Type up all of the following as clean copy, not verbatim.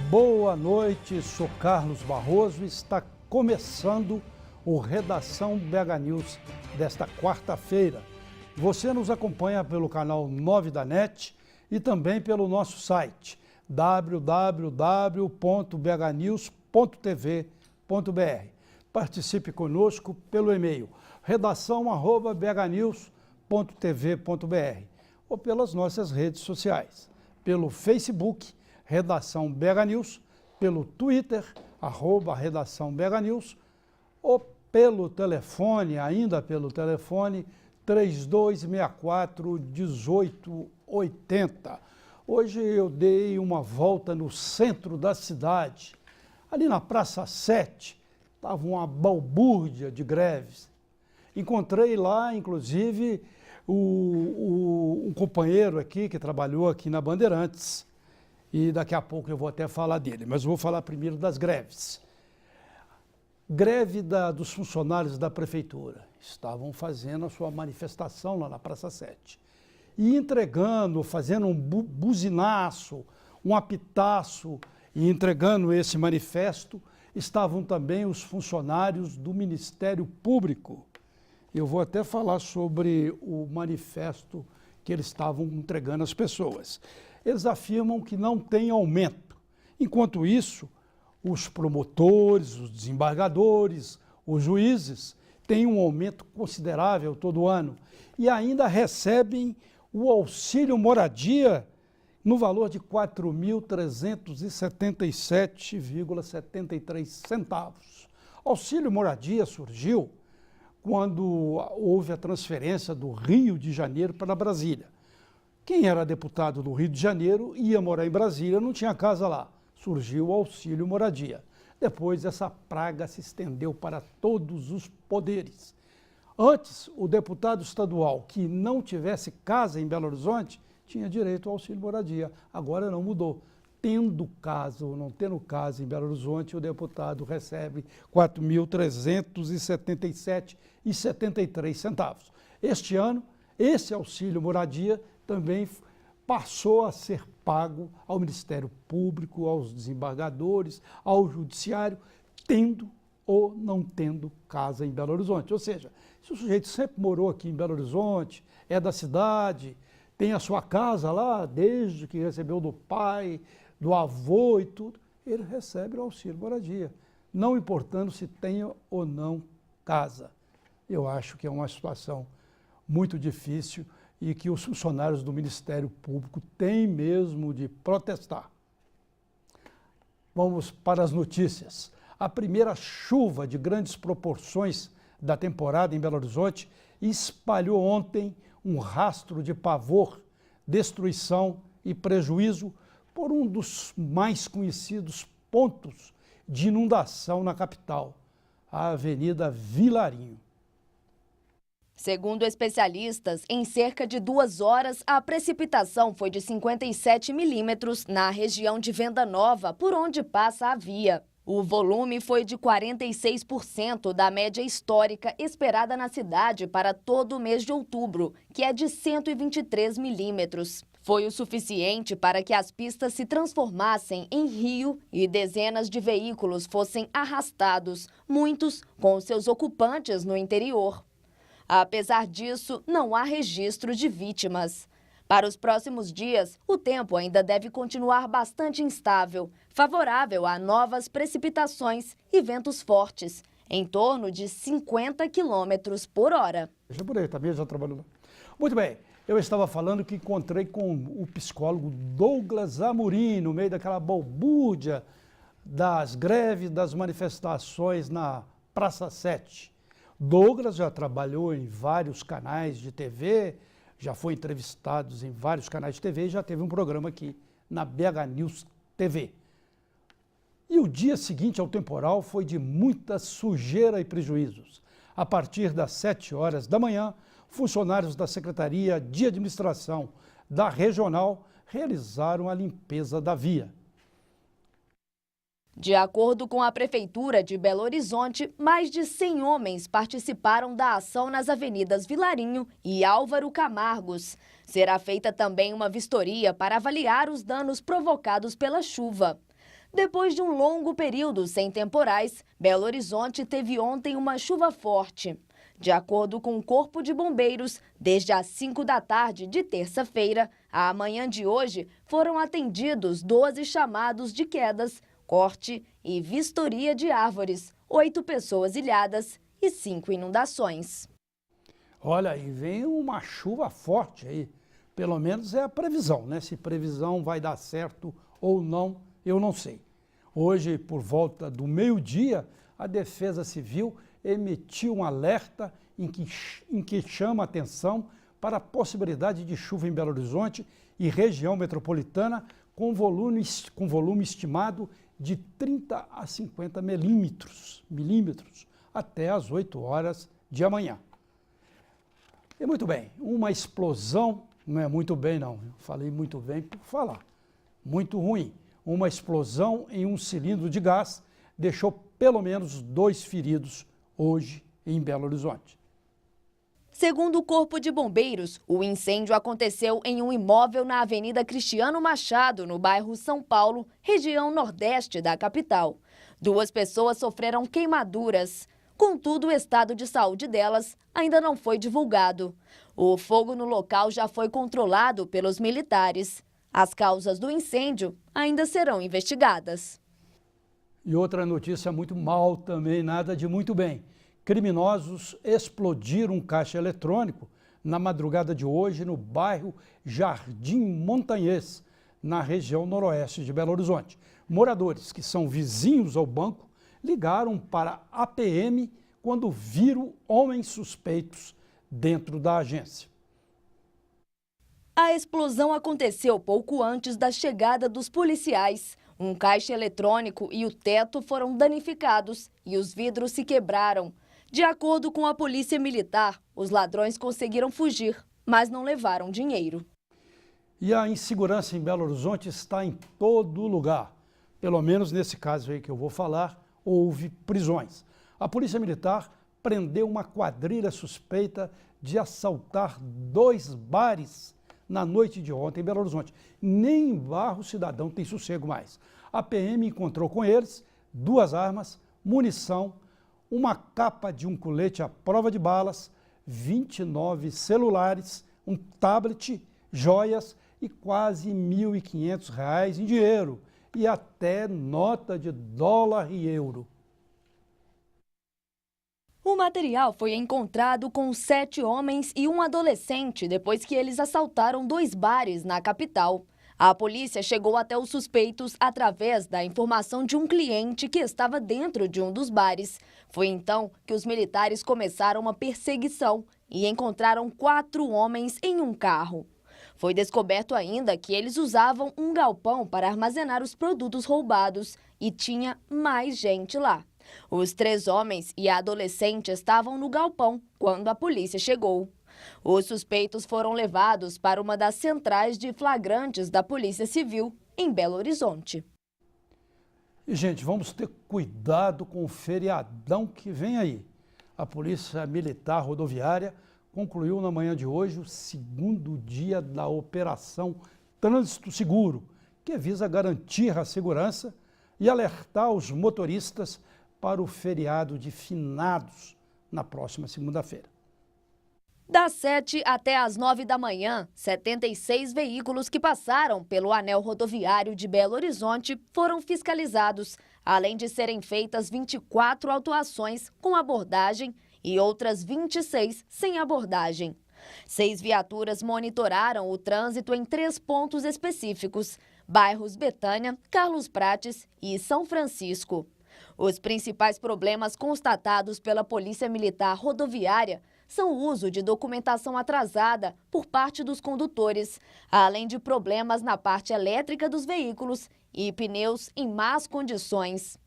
Boa noite, sou Carlos Barroso e está começando o Redação BH News desta quarta-feira. Você nos acompanha pelo canal 9 da NET e também pelo nosso site www.bhnews.tv.br. Participe conosco pelo e-mail redação@bhnews.tv.br ou pelas nossas redes sociais, pelo Facebook Redação BH News, pelo Twitter, @Redação BH News, ou pelo telefone, ainda pelo telefone, 3264-1880. Hoje eu dei uma volta no centro da cidade. Ali na Praça 7, estava uma balbúrdia de greves. Encontrei lá, inclusive, um companheiro aqui que trabalhou aqui na Bandeirantes. E daqui a pouco eu vou até falar dele, mas vou falar primeiro das greves. Greve dos funcionários da prefeitura. Estavam fazendo a sua manifestação lá na Praça 7. E entregando, fazendo um buzinaço, um apitaço, e entregando esse manifesto, estavam também os funcionários do Ministério Público. Eu vou até falar sobre o manifesto que eles estavam entregando às pessoas. Eles afirmam que não tem aumento. Enquanto isso, os promotores, os desembargadores, os juízes têm um aumento considerável todo ano e ainda recebem o auxílio moradia no valor de R$ 4.377,73 centavos. Auxílio moradia surgiu quando houve a transferência do Rio de Janeiro para Brasília. Quem era deputado do Rio de Janeiro ia morar em Brasília, não tinha casa lá. Surgiu o auxílio moradia. Depois essa praga se estendeu para todos os poderes. Antes, o deputado estadual que não tivesse casa em Belo Horizonte tinha direito ao auxílio moradia. Agora não mudou. Tendo casa ou não tendo casa em Belo Horizonte, o deputado recebe R$ 4.377,73 centavos. Este ano, esse auxílio moradia também passou a ser pago ao Ministério Público, aos desembargadores, ao Judiciário, tendo ou não tendo casa em Belo Horizonte. Ou seja, se o sujeito sempre morou aqui em Belo Horizonte, é da cidade, tem a sua casa lá, desde que recebeu do pai, do avô e tudo, ele recebe o auxílio moradia, não importando se tenha ou não casa. Eu acho que é uma situação muito difícil e que os funcionários do Ministério Público têm mesmo de protestar. Vamos para as notícias. A primeira chuva de grandes proporções da temporada em Belo Horizonte espalhou ontem um rastro de pavor, destruição e prejuízo por um dos mais conhecidos pontos de inundação na capital, a Avenida Vilarinho. Segundo especialistas, em cerca de 2 horas, a precipitação foi de 57 milímetros na região de Venda Nova, por onde passa a via. O volume foi de 46% da média histórica esperada na cidade para todo o mês de outubro, que é de 123 milímetros. Foi o suficiente para que as pistas se transformassem em rio e dezenas de veículos fossem arrastados, muitos com seus ocupantes no interior. Apesar disso, não há registro de vítimas. Para os próximos dias, o tempo ainda deve continuar bastante instável, favorável a novas precipitações e ventos fortes, em torno de 50 quilômetros por hora. Deixa por aí, também já trabalhou lá. Muito bem, eu estava falando que encontrei com o psicólogo Douglas Amorim, no meio daquela balbúrdia das greves, das manifestações na Praça 7. Douglas já trabalhou em vários canais de TV, já foi entrevistado em vários canais de TV e já teve um programa aqui na BH News TV. E o dia seguinte ao temporal foi de muita sujeira e prejuízos. A partir das 7 horas da manhã, funcionários da Secretaria de Administração da Regional realizaram a limpeza da via. De acordo com a Prefeitura de Belo Horizonte, mais de 100 homens participaram da ação nas avenidas Vilarinho e Álvaro Camargos. Será feita também uma vistoria para avaliar os danos provocados pela chuva. Depois de um longo período sem temporais, Belo Horizonte teve ontem uma chuva forte. De acordo com o Corpo de Bombeiros, desde as 5 da tarde de terça-feira à manhã de hoje, foram atendidos 12 chamados de quedas, corte e vistoria de árvores, 8 pessoas ilhadas e 5 inundações. Olha, e vem uma chuva forte aí. Pelo menos é a previsão, né? Se previsão vai dar certo ou não, eu não sei. Hoje, por volta do meio-dia, a Defesa Civil emitiu um alerta em que chama atenção para a possibilidade de chuva em Belo Horizonte e região metropolitana com volume estimado de 30 a 50 milímetros até às 8 horas de amanhã. E muito bem, uma explosão, não é muito bem não, eu falei muito bem por falar, muito ruim. Uma explosão em um cilindro de gás deixou pelo menos 2 feridos hoje em Belo Horizonte. Segundo o Corpo de Bombeiros, o incêndio aconteceu em um imóvel na Avenida Cristiano Machado, no bairro São Paulo, região nordeste da capital. 2 pessoas sofreram queimaduras. Contudo, o estado de saúde delas ainda não foi divulgado. O fogo no local já foi controlado pelos militares. As causas do incêndio ainda serão investigadas. E outra notícia muito mal também, nada de muito bem. Criminosos explodiram um caixa eletrônico na madrugada de hoje no bairro Jardim Montanhês, na região noroeste de Belo Horizonte. Moradores que são vizinhos ao banco ligaram para a PM quando viram homens suspeitos dentro da agência. A explosão aconteceu pouco antes da chegada dos policiais. Um caixa eletrônico e o teto foram danificados e os vidros se quebraram. De acordo com a Polícia Militar, os ladrões conseguiram fugir, mas não levaram dinheiro. E a insegurança em Belo Horizonte está em todo lugar. Pelo menos nesse caso aí que eu vou falar, houve prisões. A Polícia Militar prendeu uma quadrilha suspeita de assaltar 2 bares na noite de ontem em Belo Horizonte. Nem em Barro Cidadão tem sossego mais. A PM encontrou com eles 2 armas, munição, uma capa de um colete à prova de balas, 29 celulares, um tablet, joias e quase R$ 1.500 em dinheiro e até nota de dólar e euro. O material foi encontrado com 7 homens e um adolescente depois que eles assaltaram 2 bares na capital. A polícia chegou até os suspeitos através da informação de um cliente que estava dentro de um dos bares. Foi então que os militares começaram uma perseguição e encontraram 4 homens em um carro. Foi descoberto ainda que eles usavam um galpão para armazenar os produtos roubados e tinha mais gente lá. Os 3 homens e a adolescente estavam no galpão quando a polícia chegou. Os suspeitos foram levados para uma das centrais de flagrantes da Polícia Civil, em Belo Horizonte. E, gente, vamos ter cuidado com o feriadão que vem aí. A Polícia Militar Rodoviária concluiu na manhã de hoje o 2º dia da Operação Trânsito Seguro, que visa garantir a segurança e alertar os motoristas para o feriado de finados na próxima segunda-feira. Das 7 até às 9 da manhã, 76 veículos que passaram pelo anel rodoviário de Belo Horizonte foram fiscalizados, além de serem feitas 24 autuações com abordagem e outras 26 sem abordagem. 6 viaturas monitoraram o trânsito em 3 pontos específicos: bairros Betânia, Carlos Prates e São Francisco. Os principais problemas constatados pela Polícia Militar Rodoviária são o uso de documentação atrasada por parte dos condutores, além de problemas na parte elétrica dos veículos e pneus em más condições.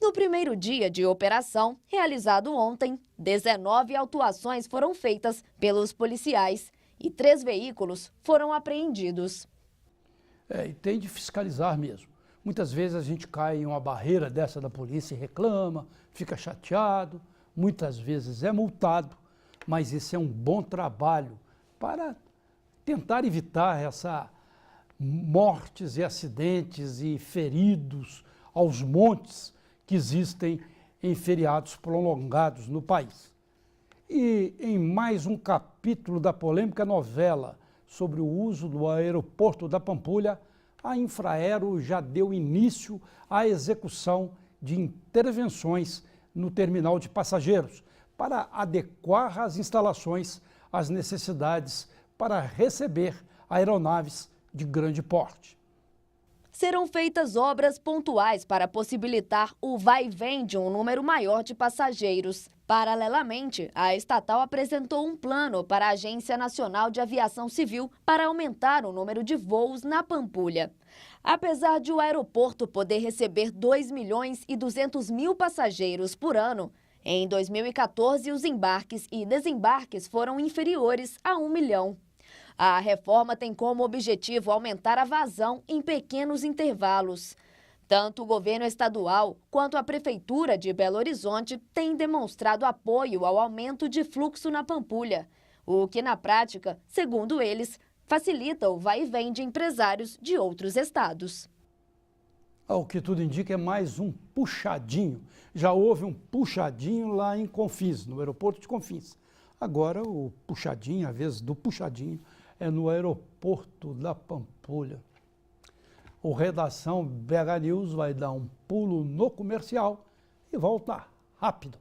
No primeiro dia de operação, realizado ontem, 19 autuações foram feitas pelos policiais e 3 veículos foram apreendidos. E tem de fiscalizar mesmo. Muitas vezes a gente cai em uma barreira dessa da polícia e reclama, fica chateado, muitas vezes é multado, mas esse é um bom trabalho para tentar evitar essa mortes e acidentes e feridos aos montes que existem em feriados prolongados no país. E em mais um capítulo da polêmica novela sobre o uso do aeroporto da Pampulha, a Infraero já deu início à execução de intervenções no terminal de passageiros para adequar as instalações às necessidades para receber aeronaves de grande porte. Serão feitas obras pontuais para possibilitar o vai e vem de um número maior de passageiros. Paralelamente, a estatal apresentou um plano para a Agência Nacional de Aviação Civil para aumentar o número de voos na Pampulha. Apesar de o aeroporto poder receber 2.200.000 passageiros por ano, em 2014 os embarques e desembarques foram inferiores a 1 milhão. A reforma tem como objetivo aumentar a vazão em pequenos intervalos. Tanto o governo estadual quanto a Prefeitura de Belo Horizonte têm demonstrado apoio ao aumento de fluxo na Pampulha, o que, na prática, segundo eles, facilita o vai e vem de empresários de outros estados. Ao que tudo indica, é mais um puxadinho. Já houve um puxadinho lá em Confins, no aeroporto de Confins. Agora, o puxadinho, a vez do puxadinho, é no aeroporto da Pampulha. O Redação BH News vai dar um pulo no comercial e volta rápido.